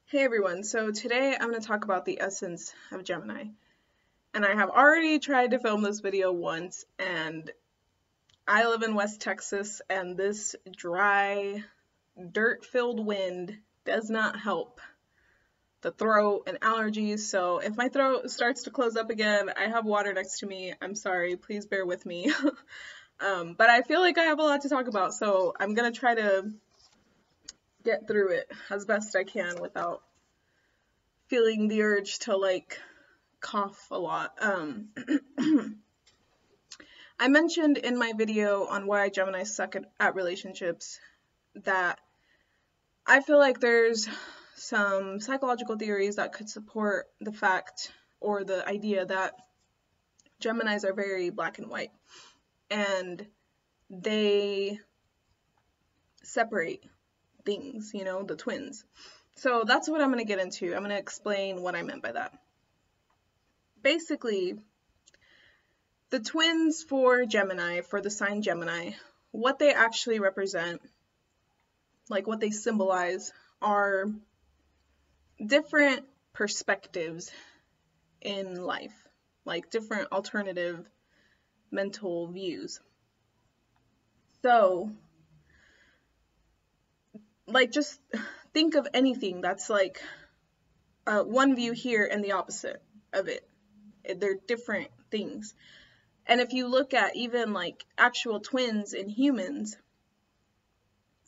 Hey everyone, so today I'm going to talk about the essence of Gemini. And I have already tried to film this video once, and I live in West Texas, and this dry, dirt-filled wind does not help the throat and allergies. So if my throat starts to close up again, I have water next to me. I'm sorry, please bear with me. But I feel like I have a lot to talk about, so I'm going to try to get through it as best I can without feeling the urge to cough a lot. I mentioned in my video on why Gemini suck at relationships that I feel like there's some psychological theories that could support the fact or the idea that Geminis are very black and white, and they separate things, the twins. So that's what I'm going to get into. I'm going to explain what I meant by that. Basically, the twins for Gemini, for the sign Gemini, what they actually represent, like what they symbolize, are different perspectives in life, like different alternative mental views. So, just think of anything that's one view here and the opposite of it. They're different things. And if you look at even actual twins in humans,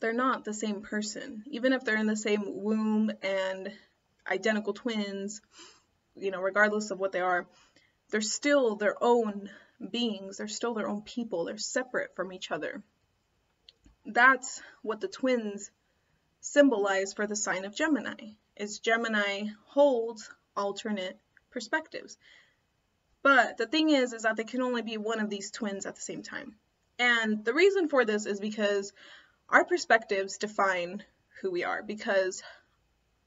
they're not the same person. Even if they're in the same womb and identical twins, regardless of what they are, they're still their own beings. They're still their own people. They're separate from each other. That's what the twins symbolize for the sign of Gemini, is Gemini holds alternate perspectives. But the thing is that they can only be one of these twins at the same time. And the reason for this is because our perspectives define who we are, because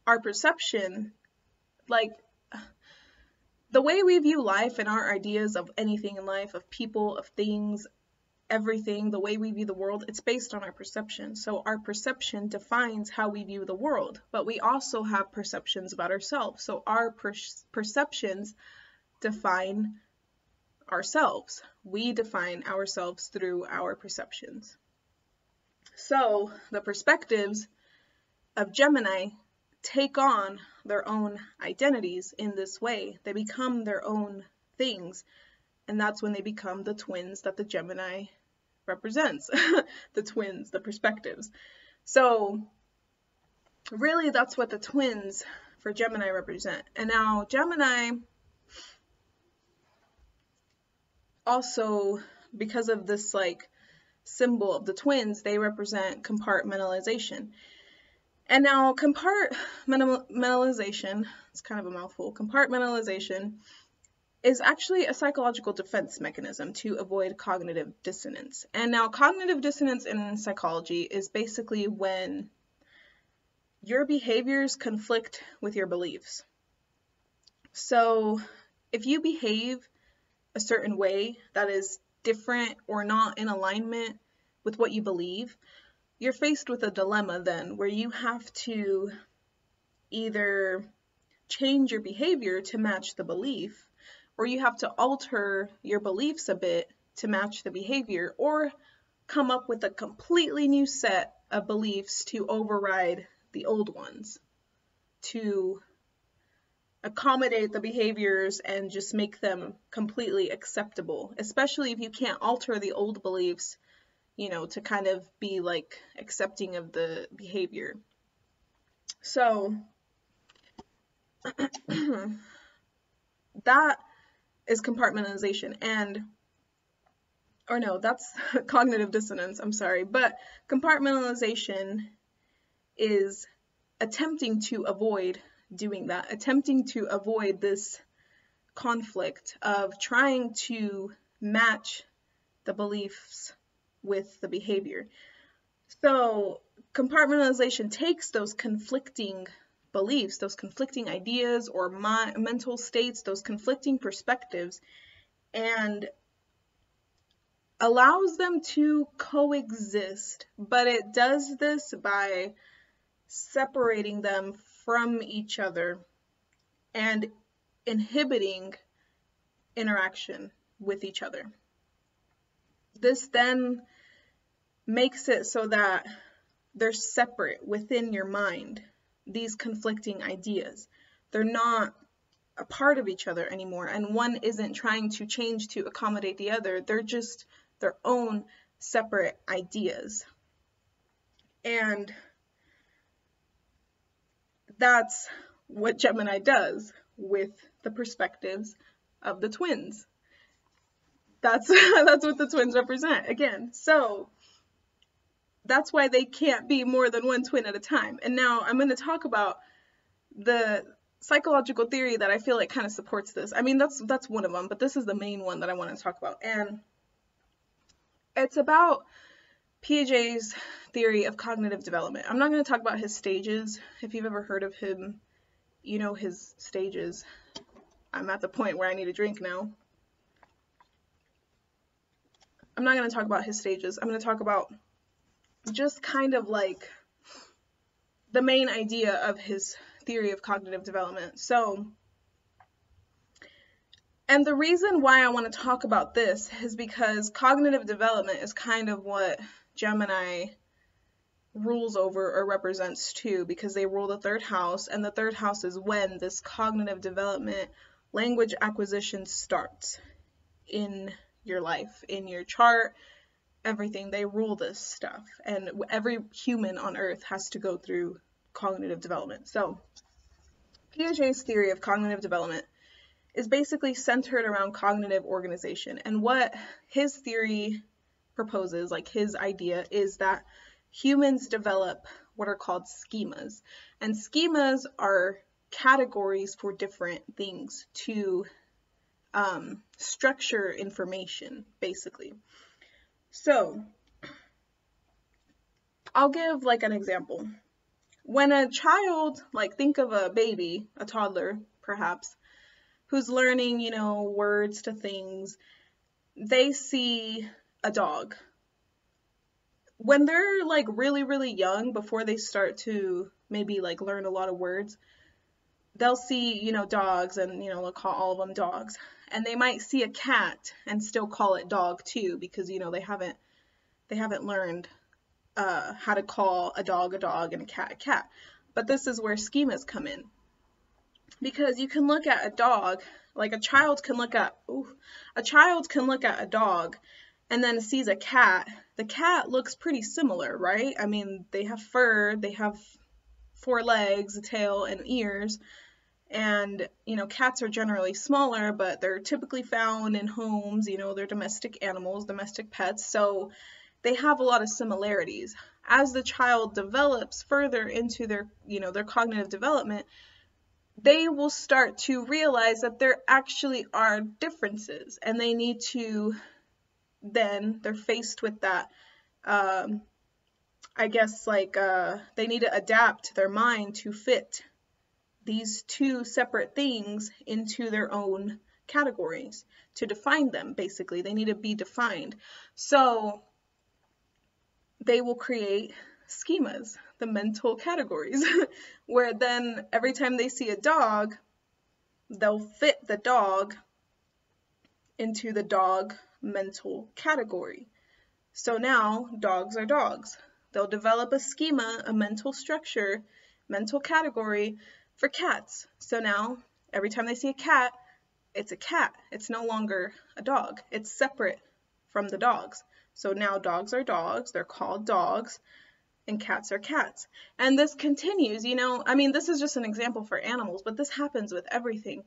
our perception, the way we view life and our ideas of anything in life, of people, of things, everything, the way we view the world, it's based on our perception. So our perception defines how we view the world, but we also have perceptions about ourselves. So our perceptions define ourselves. We define ourselves through our perceptions. So the perspectives of Gemini take on their own identities in this way. They become their own things, and that's when they become the twins that the Gemini represents. The twins, the perspectives. So really that's what the twins for Gemini represent. And now Gemini also, because of this symbol of the twins, they represent compartmentalization. And now compartmentalization, it's kind of a mouthful, compartmentalization is actually a psychological defense mechanism to avoid cognitive dissonance. And now cognitive dissonance in psychology is basically when your behaviors conflict with your beliefs. So if you behave a certain way that is different or not in alignment with what you believe, you're faced with a dilemma then where you have to either change your behavior to match the belief, or you have to alter your beliefs a bit to match the behavior, or come up with a completely new set of beliefs to override the old ones, to accommodate the behaviors and just make them completely acceptable, especially if you can't alter the old beliefs, to kind of be accepting of the behavior. So that is compartmentalization, that's cognitive dissonance, I'm sorry, but compartmentalization is attempting to avoid doing that, attempting to avoid this conflict of trying to match the beliefs with the behavior. So compartmentalization takes those conflicting beliefs, those conflicting ideas or mental states, those conflicting perspectives, and allows them to coexist. But it does this by separating them from each other and inhibiting interaction with each other. This then makes it so that they're separate within your mind, these conflicting ideas. They're not a part of each other anymore, and one isn't trying to change to accommodate the other. They're just their own separate ideas. And that's what Gemini does with the perspectives of the twins. That's what the twins represent, again. So that's why they can't be more than one twin at a time. And now I'm going to talk about the psychological theory that I feel like kind of supports this. I mean, that's one of them, but this is the main one that I want to talk about. And it's about Piaget's theory of cognitive development. I'm not going to talk about his stages. If you've ever heard of him, you know his stages. I'm at the point where I need a drink now. I'm not going to talk about his stages. I'm going to talk about just kind of like the main idea of his theory of cognitive development. So, and the reason why I want to talk about this is because cognitive development is kind of what Gemini rules over or represents too, because they rule the third house, and the third house is when this cognitive development, language acquisition starts in your life, in your chart, everything. They rule this stuff, and every human on earth has to go through cognitive development. So Piaget's theory of cognitive development is basically centered around cognitive organization, and what his theory proposes, like his idea, is that humans develop what are called schemas, and schemas are categories for different things to structure information, basically. So I'll give like an example. When a child, like think of a baby, a toddler perhaps, who's learning, you know, words to things, they see a dog. When they're like really, really young, before they start to maybe like learn a lot of words, they'll see, you know, dogs, and, you know, they'll call all of them dogs. And they might see a cat and still call it dog too, because, you know, they haven't learned how to call a dog and a cat. But this is where schemas come in, because you can look at a dog, like a child can look at a dog and then sees a cat. The cat looks pretty similar, right? I mean, they have fur, they have 4 legs, a tail, and ears. And, you know, cats are generally smaller, but they're typically found in homes, you know, they're domestic animals, domestic pets, so they have a lot of similarities. As the child develops further into their, you know, their cognitive development, they will start to realize that there actually are differences, and they need to, then they're faced with that, I guess, like, they need to adapt their mind to fit these two separate things into their own categories, to define them, basically. They need to be defined. So they will create schemas, the mental categories, where then every time they see a dog, they'll fit the dog into the dog mental category. So now dogs are dogs. They'll develop a schema, a mental structure, mental category for cats. So now every time they see a cat, it's a cat. It's no longer a dog. It's separate from the dogs. So now dogs are dogs, they're called dogs, and cats are cats. And this continues, you know, I mean, this is just an example for animals, but this happens with everything.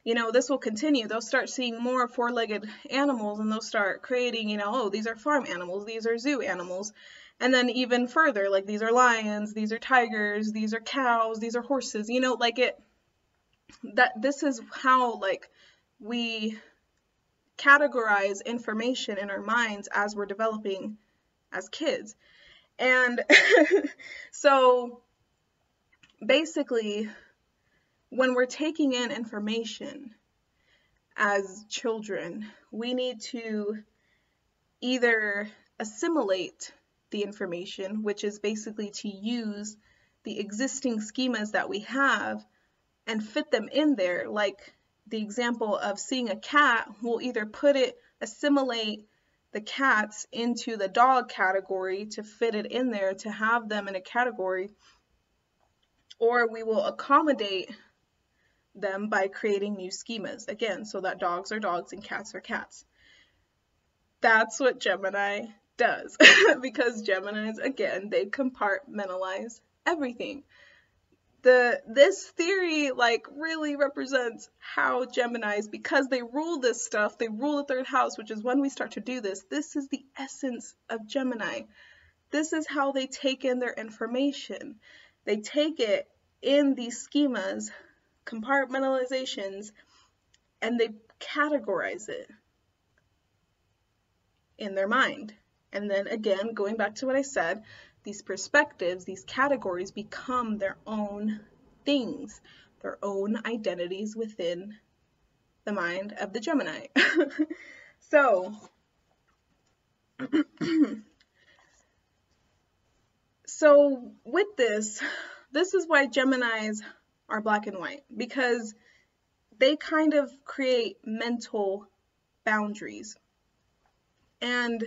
You know, this will continue. They'll start seeing more 4-legged animals, and they'll start creating, you know, oh, these are farm animals, these are zoo animals. And then even further, like these are lions, these are tigers, these are cows, these are horses, you know, like this is how, like, we categorize information in our minds as we're developing as kids. And so basically, when we're taking in information as children, we need to either assimilate the information, which is basically to use the existing schemas that we have and fit them in there. Like the example of seeing a cat, we'll either assimilate the cats into the dog category to fit it in there, to have them in a category, or we will accommodate them by creating new schemas, again, so that dogs are dogs and cats are cats. That's what Gemini does, because Geminis, again, they compartmentalize everything. This theory like really represents how Geminis, because they rule this stuff, they rule the third house, which is when we start to do this. This is the essence of Gemini. This is how they take in their information. They take it in these schemas, compartmentalizations, and they categorize it in their mind. And then again, going back to what I said, these perspectives, these categories become their own things, their own identities within the mind of the Gemini. So with this is why Geminis are black and white, because they kind of create mental boundaries. And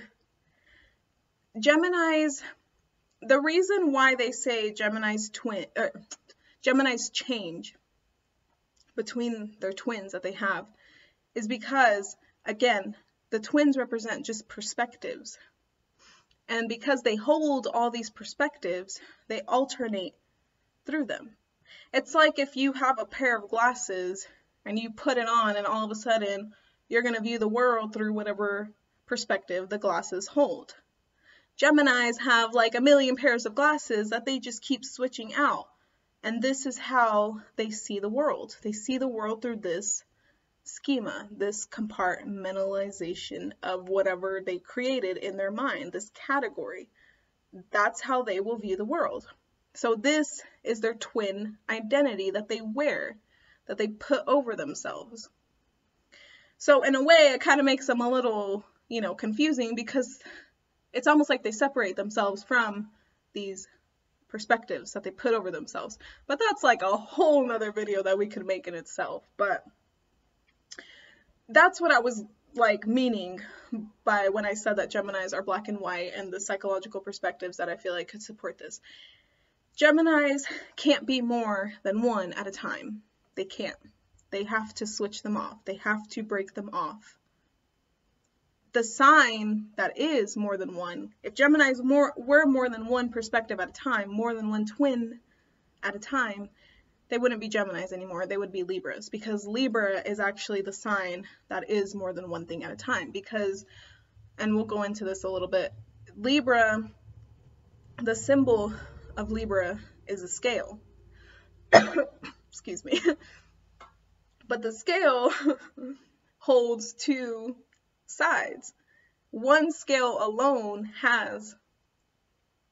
Geminis, the reason why they say Geminis change between their twins that they have is because, again, the twins represent just perspectives. And because they hold all these perspectives, they alternate through them. It's like if you have a pair of glasses and you put it on and all of a sudden you're going to view the world through whatever perspective the glasses hold. Geminis have like a million pairs of glasses that they just keep switching out. And this is how they see the world. They see the world through this schema, this compartmentalization of whatever they created in their mind, this category. That's how they will view the world. So this is their twin identity that they wear, that they put over themselves. So in a way, it kind of makes them a little, confusing, because it's almost like they separate themselves from these perspectives that they put over themselves. But that's like a whole nother video that we could make in itself. But that's what I was like meaning by when I said that Geminis are black and white, and the psychological perspectives that I feel like could support this. Geminis can't be more than one at a time. They can't. They have to switch them off. They have to break them off. The sign that is more than one, if Geminis were more than one perspective at a time, more than one twin at a time, they wouldn't be Geminis anymore. They would be Libras, because Libra is actually the sign that is more than one thing at a time. Because, and we'll go into this a little bit, Libra, the symbol of Libra is a scale. Excuse me. But the scale holds two sides. One scale alone has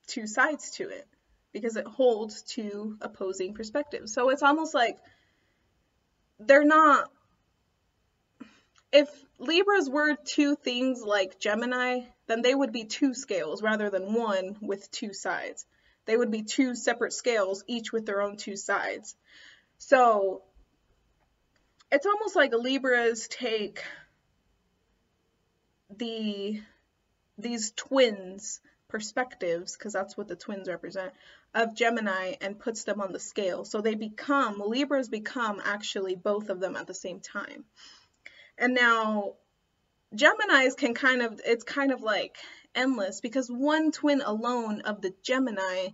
two sides to it, because it holds two opposing perspectives. So it's almost like they're not, if Libras were two things like Gemini, then they would be two scales rather than one with two sides. They would be two separate scales, each with their own two sides. So it's almost like Libras take these twins perspectives, because that's what the twins represent, of Gemini, and puts them on the scale. So Libras become actually both of them at the same time. And now Geminis it's kind of like endless, because one twin alone of the Gemini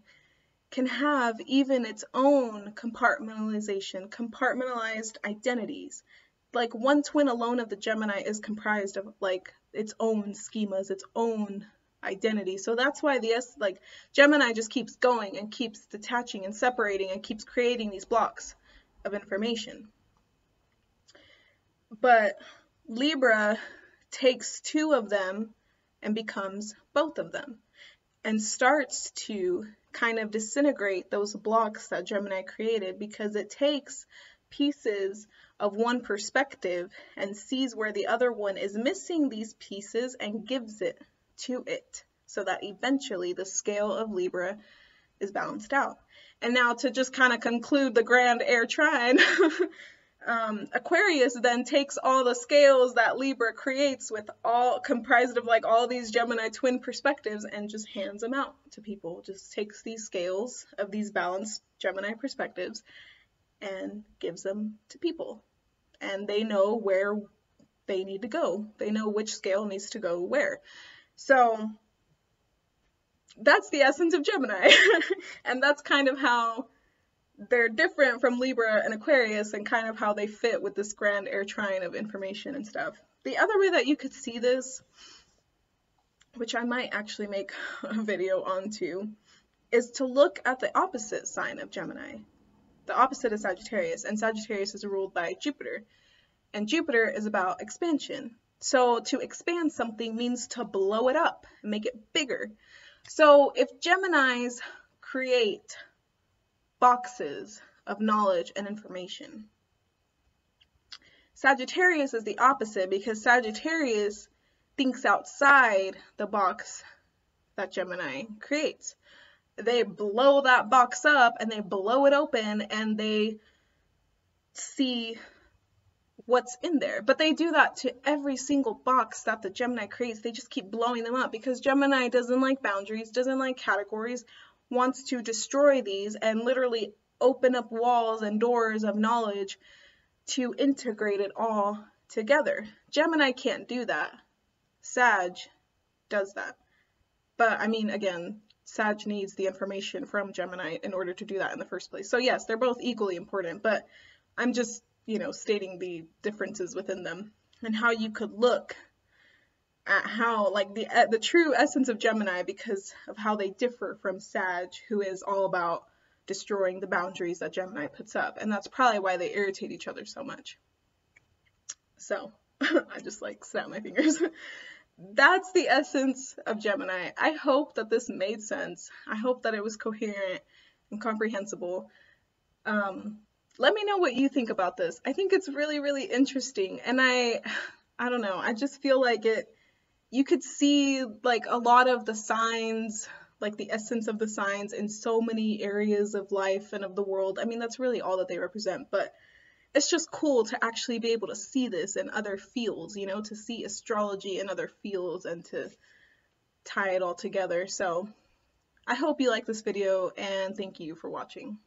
can have even its own compartmentalized identities. Like one twin alone of the Gemini is comprised of like its own schemas, its own identity. So that's why Gemini just keeps going and keeps detaching and separating and keeps creating these blocks of information. But Libra takes two of them and becomes both of them, and starts to kind of disintegrate those blocks that Gemini created, because it takes pieces of one perspective and sees where the other one is missing these pieces and gives it to it, so that eventually the scale of Libra is balanced out. And now to just kind of conclude the grand air trine, Aquarius then takes all the scales that Libra creates with all comprised of like all these Gemini twin perspectives and just hands them out to people. Just takes these scales of these balanced Gemini perspectives and gives them to people. And they know where they need to go. They know which scale needs to go where. So that's the essence of Gemini. And that's kind of how they're different from Libra and Aquarius and kind of how they fit with this grand air trine of information and stuff. The other way that you could see this, which I might actually make a video on too, is to look at the opposite sign of Gemini. The opposite is Sagittarius, and Sagittarius is ruled by Jupiter. And Jupiter is about expansion. So to expand something means to blow it up and make it bigger. So if Geminis create boxes of knowledge and information, Sagittarius is the opposite, because Sagittarius thinks outside the box that Gemini creates. They blow that box up and they blow it open and they see what's in there. But they do that to every single box that the Gemini creates. They just keep blowing them up because Gemini doesn't like boundaries, doesn't like categories, wants to destroy these and literally open up walls and doors of knowledge to integrate it all together. Gemini can't do that. Sag does that. But I mean, again, Sag needs the information from Gemini in order to do that in the first place. So yes, they're both equally important, but I'm just, stating the differences within them and how you could look at how, like, the true essence of Gemini, because of how they differ from Sag, who is all about destroying the boundaries that Gemini puts up. And that's probably why they irritate each other so much. So I just like snap my fingers. That's the essence of Gemini. I hope that this made sense. I hope that it was coherent and comprehensible. Let me know what you think about this. I think it's really, really interesting. And I don't know, I just feel like you could see like a lot of the signs, like the essence of the signs in so many areas of life and of the world. I mean, that's really all that they represent, but it's just cool to actually be able to see this in other fields, to see astrology in other fields and to tie it all together. So I hope you like this video and thank you for watching.